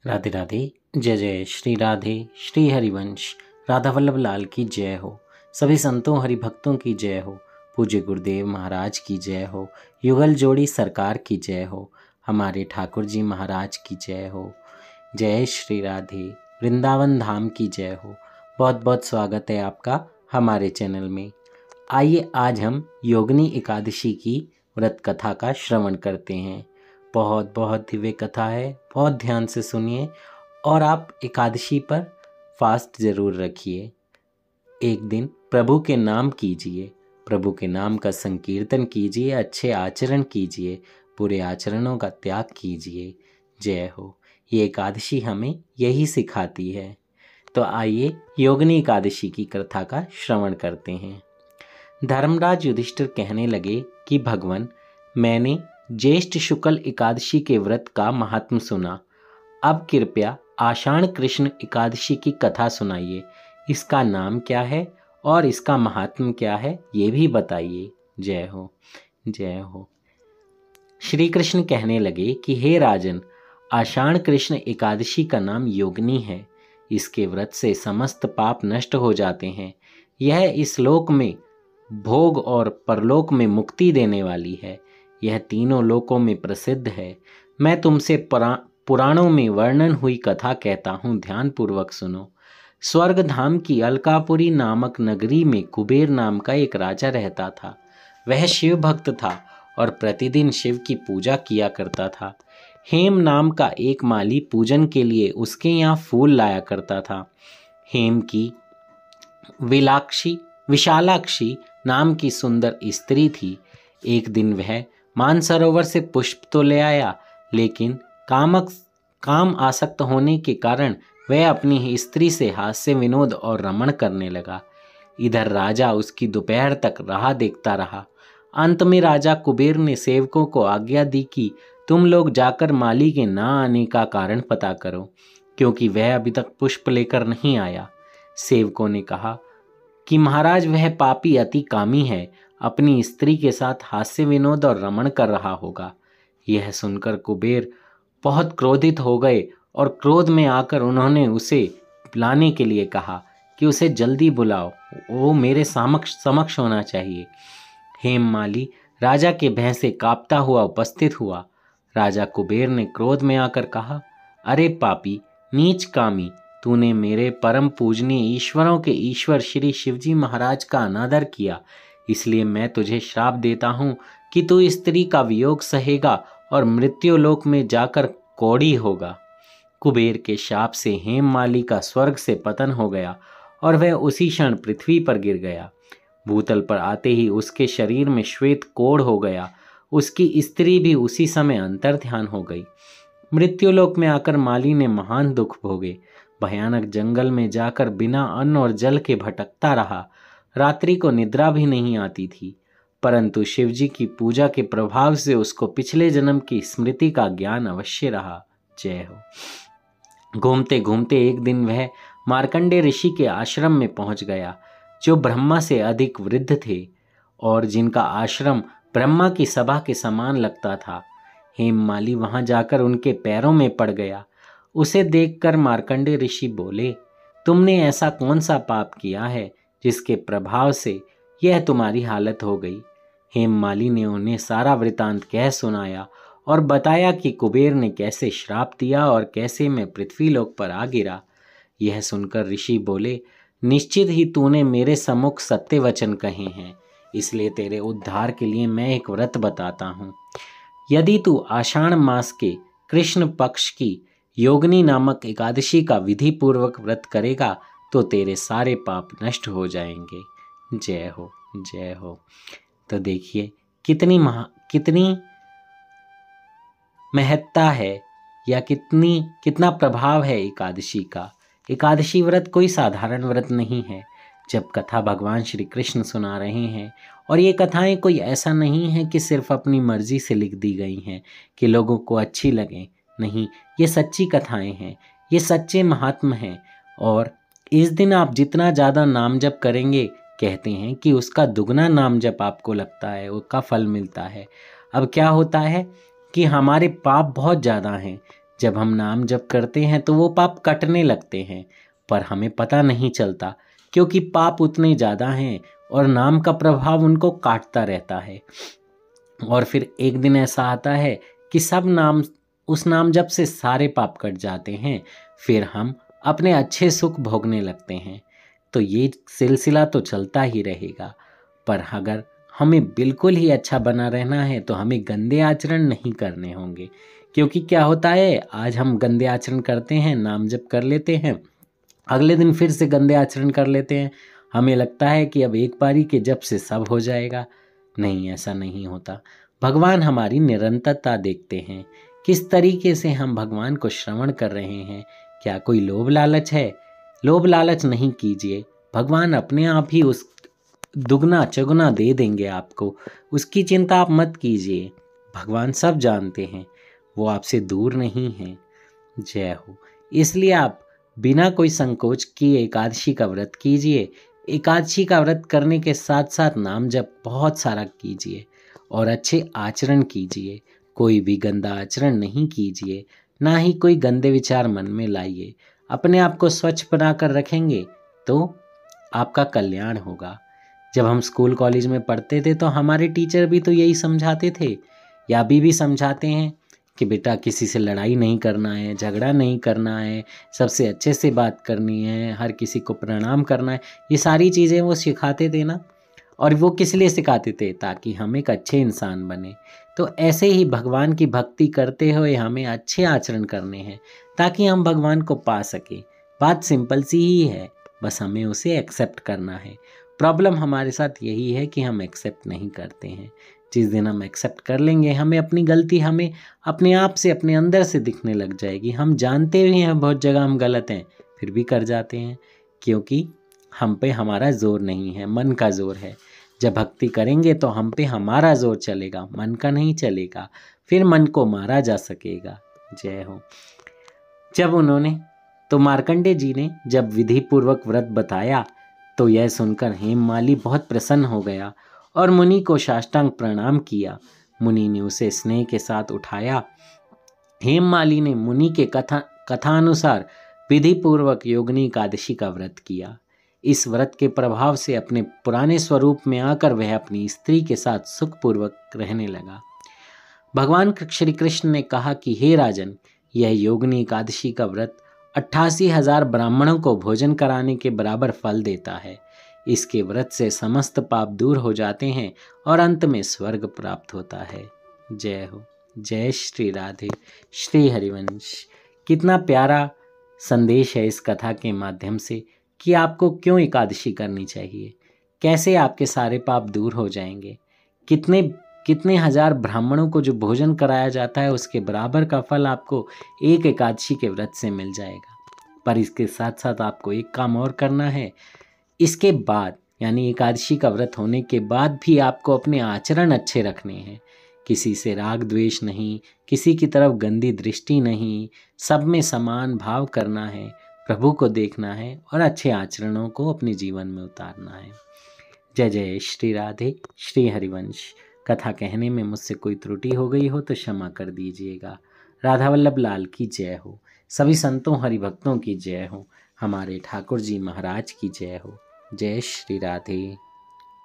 राधे राधे। जय जय श्री राधे। श्री हरिवंश राधा वल्लभ लाल की जय हो। सभी संतों हरिभक्तों की जय हो। पूज्य गुरुदेव महाराज की जय हो। युगल जोड़ी सरकार की जय हो। हमारे ठाकुर जी महाराज की जय हो। जय श्री राधे। वृंदावन धाम की जय हो। बहुत बहुत स्वागत है आपका हमारे चैनल में। आइए आज हम योगिनी एकादशी की व्रत कथा का श्रवण करते हैं। बहुत बहुत दिव्य कथा है, बहुत ध्यान से सुनिए और आप एकादशी पर फास्ट जरूर रखिए। एक दिन प्रभु के नाम कीजिए, प्रभु के नाम का संकीर्तन कीजिए, अच्छे आचरण कीजिए, बुरे आचरणों का त्याग कीजिए। जय हो। ये एकादशी हमें यही सिखाती है। तो आइए योगिनी एकादशी की कथा का श्रवण करते हैं। धर्मराज युधिष्ठिर कहने लगे कि भगवान, मैंने ज्येष्ठ शुक्ल एकादशी के व्रत का महात्म सुना। अब कृपया आषाढ़ कृष्ण एकादशी की कथा सुनाइए। इसका नाम क्या है और इसका महात्म क्या है, ये भी बताइए। जय हो, जय हो। श्री कृष्ण कहने लगे कि हे राजन, आषाढ़ कृष्ण एकादशी का नाम योगिनी है। इसके व्रत से समस्त पाप नष्ट हो जाते हैं। यह इस लोक में भोग और परलोक में मुक्ति देने वाली है। यह तीनों लोकों में प्रसिद्ध है। मैं तुमसे पुराणों में वर्णन हुई कथा कहता हूँ, ध्यान पूर्वक सुनो। स्वर्ग धाम की अलकापुरी नामक नगरी में कुबेर नाम का एक राजा रहता था। वह शिव भक्त था और प्रतिदिन शिव की पूजा किया करता था। हेम नाम का एक माली पूजन के लिए उसके यहाँ फूल लाया करता था। हेम की विशालाक्षी नाम की सुंदर स्त्री थी। एक दिन वह मानसरोवर से पुष्प तो ले आया, लेकिन काम आसक्त होने के कारण वह अपनी स्त्री से हास्य विनोद और रमण करने लगा। इधर राजा उसकी दोपहर तक राह देखता रहा। अंत में राजा कुबेर ने सेवकों को आज्ञा दी कि तुम लोग जाकर माली के ना आने का कारण पता करो, क्योंकि वह अभी तक पुष्प लेकर नहीं आया। सेवकों ने कहा कि महाराज, वह पापी अति कामी है, अपनी स्त्री के साथ हास्य विनोद और रमण कर रहा होगा। यह सुनकर कुबेर बहुत क्रोधित हो गए और क्रोध में आकर उन्होंने उसे बुलाने के लिए कहा कि उसे जल्दी बुलाओ, वो मेरे समक्ष होना चाहिए। हेममाली राजा के भय से कांपता हुआ उपस्थित हुआ। राजा कुबेर ने क्रोध में आकर कहा, अरे पापी, नीच कामी, तूने मेरे परम पूजनीय ईश्वरों के ईश्वर श्री शिवजी महाराज का अनादर किया। इसलिए मैं तुझे श्राप देता हूँ कि तू स्त्री का वियोग सहेगा और मृत्युलोक में जाकर कौड़ी होगा। कुबेर के शाप से हेममाली का स्वर्ग से पतन हो गया और वह उसी क्षण पृथ्वी पर गिर गया। भूतल पर आते ही उसके शरीर में श्वेत कोढ़ हो गया। उसकी स्त्री भी उसी समय अंतर्ध्यान हो गई। मृत्युलोक में आकर माली ने महान दुख भोगे। भयानक जंगल में जाकर बिना अन्न और जल के भटकता रहा। रात्रि को निद्रा भी नहीं आती थी, परंतु शिवजी की पूजा के प्रभाव से उसको पिछले जन्म की स्मृति का ज्ञान अवश्य रहा। जय हो। घूमते घूमते एक दिन वह मार्कंडे ऋषि के आश्रम में पहुंच गया, जो ब्रह्मा से अधिक वृद्ध थे और जिनका आश्रम ब्रह्मा की सभा के समान लगता था। हेममाली वहां जाकर उनके पैरों में पड़ गया। उसे देखकर मार्कंडे ऋषि बोले, तुमने ऐसा कौन सा पाप किया है जिसके प्रभाव से यह तुम्हारी हालत हो गई। हेममाली ने उन्हें सारा वृतांत कह सुनाया और बताया कि कुबेर ने कैसे श्राप दिया और कैसे मैं पृथ्वीलोक पर आ गिरा। यह सुनकर ऋषि बोले, निश्चित ही तूने मेरे सम्मुख सत्य वचन कहे हैं, इसलिए तेरे उद्धार के लिए मैं एक व्रत बताता हूँ। यदि तू आषाढ़ मास के कृष्ण पक्ष की योगिनी नामक एकादशी का विधि पूर्वक व्रत करेगा तो तेरे सारे पाप नष्ट हो जाएंगे। जय हो, जय हो। तो देखिए कितनी महत्ता है या कितना प्रभाव है एकादशी का। एकादशी व्रत कोई साधारण व्रत नहीं है। जब कथा भगवान श्री कृष्ण सुना रहे हैं, और ये कथाएं कोई ऐसा नहीं है कि सिर्फ अपनी मर्जी से लिख दी गई हैं कि लोगों को अच्छी लगे, नहीं, ये सच्ची कथाएं हैं, ये सच्चे महात्म हैं। और इस दिन आप जितना ज़्यादा नाम जप करेंगे, कहते हैं कि उसका दुगना नाम जप आपको लगता है, उसका फल मिलता है। अब क्या होता है कि हमारे पाप बहुत ज़्यादा हैं, जब हम नाम जप करते हैं तो वो पाप कटने लगते हैं, पर हमें पता नहीं चलता, क्योंकि पाप उतने ज़्यादा हैं और नाम का प्रभाव उनको काटता रहता है। और फिर एक दिन ऐसा आता है कि उस नाम जप से सारे पाप कट जाते हैं, फिर हम अपने अच्छे सुख भोगने लगते हैं। तो ये सिलसिला तो चलता ही रहेगा, पर अगर हमें बिल्कुल ही अच्छा बना रहना है तो हमें गंदे आचरण नहीं करने होंगे। क्योंकि क्या होता है, आज हम गंदे आचरण करते हैं, नाम जप कर लेते हैं, अगले दिन फिर से गंदे आचरण कर लेते हैं। हमें लगता है कि अब एक बारी के जप से सब हो जाएगा। नहीं, ऐसा नहीं होता। भगवान हमारी निरंतरता देखते हैं, किस तरीके से हम भगवान को श्रवण कर रहे हैं। क्या कोई लोभ लालच है? लोभ लालच नहीं कीजिए, भगवान अपने आप ही उस दुगना चौगुना दे देंगे आपको। उसकी चिंता आप मत कीजिए, भगवान सब जानते हैं, वो आपसे दूर नहीं हैं। जय हो। इसलिए आप बिना कोई संकोच किए एकादशी का व्रत कीजिए। एकादशी का व्रत करने के साथ साथ नाम जप बहुत सारा कीजिए और अच्छे आचरण कीजिए। कोई भी गंदा आचरण नहीं कीजिए, ना ही कोई गंदे विचार मन में लाइए। अपने आप को स्वच्छ बनाकर रखेंगे तो आपका कल्याण होगा। जब हम स्कूल कॉलेज में पढ़ते थे तो हमारे टीचर भी तो यही समझाते थे, या अभी भी समझाते हैं कि बेटा किसी से लड़ाई नहीं करना है, झगड़ा नहीं करना है, सबसे अच्छे से बात करनी है, हर किसी को प्रणाम करना है। ये सारी चीज़ें वो सिखाते थे ना। और वो किस लिए सिखाते थे? ताकि हम एक अच्छे इंसान बने। तो ऐसे ही भगवान की भक्ति करते हुए हमें अच्छे आचरण करने हैं ताकि हम भगवान को पा सके। बात सिंपल सी ही है, बस हमें उसे एक्सेप्ट करना है। प्रॉब्लम हमारे साथ यही है कि हम एक्सेप्ट नहीं करते हैं। जिस दिन हम एक्सेप्ट कर लेंगे, हमें अपनी गलती हमें अपने आप से अपने अंदर से दिखने लग जाएगी। हम जानते भी हैं बहुत जगह हम गलत हैं, फिर भी कर जाते हैं, क्योंकि हम पे हमारा जोर नहीं है, मन का जोर है। जब भक्ति करेंगे तो हम पे हमारा जोर चलेगा, मन का नहीं चलेगा, फिर मन को मारा जा सकेगा। जय हो। मार्कंडे जी ने जब विधि पूर्वक व्रत बताया तो यह सुनकर हेममाली बहुत प्रसन्न हो गया और मुनि को साष्टांग प्रणाम किया। मुनि ने उसे स्नेह के साथ उठाया। हेममाली ने मुनि के कथानुसार विधि पूर्वक योगिनी एकादशी का व्रत किया। इस व्रत के प्रभाव से अपने पुराने स्वरूप में आकर वह अपनी स्त्री के साथ सुखपूर्वक रहने लगा। भगवान श्री कृष्ण ने कहा कि हे राजन, यह योगिनी एकादशी का व्रत 88,000 ब्राह्मणों को भोजन कराने के बराबर फल देता है। इसके व्रत से समस्त पाप दूर हो जाते हैं और अंत में स्वर्ग प्राप्त होता है। जय हो। जय श्री राधे। श्री हरिवंश। कितना प्यारा संदेश है इस कथा के माध्यम से कि आपको क्यों एकादशी करनी चाहिए, कैसे आपके सारे पाप दूर हो जाएंगे। कितने हजार ब्राह्मणों को जो भोजन कराया जाता है उसके बराबर का फल आपको एक एकादशी के व्रत से मिल जाएगा। पर इसके साथ साथ आपको एक काम और करना है। इसके बाद यानी एकादशी का व्रत होने के बाद भी आपको अपने आचरण अच्छे रखने हैं। किसी से राग द्वेष नहीं, किसी की तरफ गंदी दृष्टि नहीं, सब में समान भाव करना है, प्रभु को देखना है और अच्छे आचरणों को अपने जीवन में उतारना है। जय जय श्री राधे। श्री हरिवंश। कथा कहने में मुझसे कोई त्रुटि हो गई हो तो क्षमा कर दीजिएगा। राधा वल्लभ लाल की जय हो। सभी संतों हरिभक्तों की जय हो। हमारे ठाकुर जी महाराज की जय हो। जय श्री राधे।